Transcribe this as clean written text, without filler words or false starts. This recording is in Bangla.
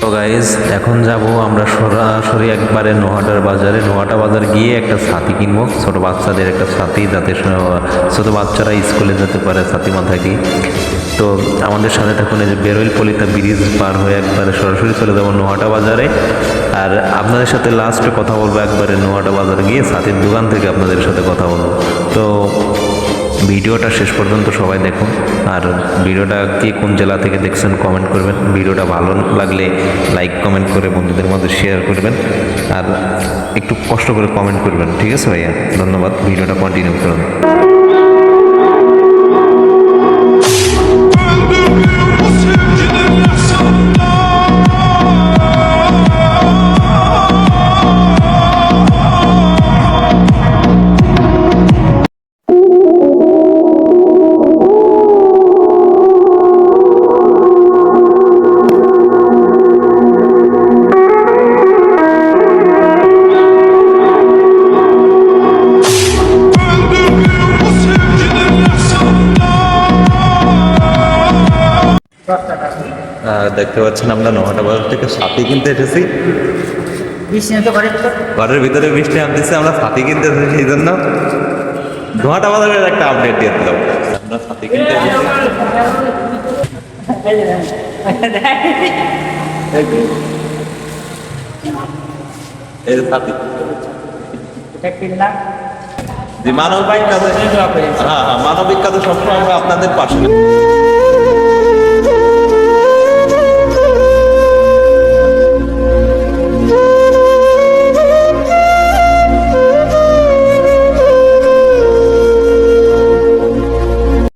তো গাইজ এখন যাব আমরা সরাসরি একবারে নোহাটার বাজারে। নোহাটা বাজার গিয়ে একটা ছাতি কিনবো, ছোট বাচ্চাদের একটা ছাতি, যাতে ছোট বাচ্চারা স্কুলে যেতে পারে ছাতি মাথায় দিয়ে। তো আমাদের সাথে থাকুন, এই যে বেরোইল পলিতা ব্রিজ পার হয়ে একবারে সরাসরি চলে যাবো নোহাটা বাজারে। আর আপনাদের সাথে লাস্টে কথা বলবো একবারে নোহাটা বাজার গিয়ে ছাতির দোকান থেকে আপনাদের সাথে কথা বলবো। তো ভিডিওটা শেষ পর্যন্ত সবাই দেখুন। আর ভিডিওটা কে কোন জেলা থেকে দেখছেন কমেন্ট করবেন। ভিডিওটা ভালো লাগলে লাইক কমেন্ট করে বন্ধুদের মধ্যে শেয়ার করবেন, আর একটু কষ্ট করে কমেন্ট করবেন, ঠিক আছে ভাইয়া? ধন্যবাদ। ভিডিওটা কন্টিনিউ করুন। দেখতে পাচ্ছেন আমরা নোহাটা বাজার থেকে ছাতি কিনতে এসেছি। ঘরের ভিতরে বৃষ্টি নামতেছে, আমরা ছাতি কিনতে এসেছি, সেই জন্য নোহাটা বাজারের একটা আপডেট দিয়ে দিলাম। আমরা ছাতি কিনতে এসেছি। এই ছাতি মানবিক কাজে, হ্যাঁ মানবিক কাজে সবসময় আমরা আপনাদের পাশে।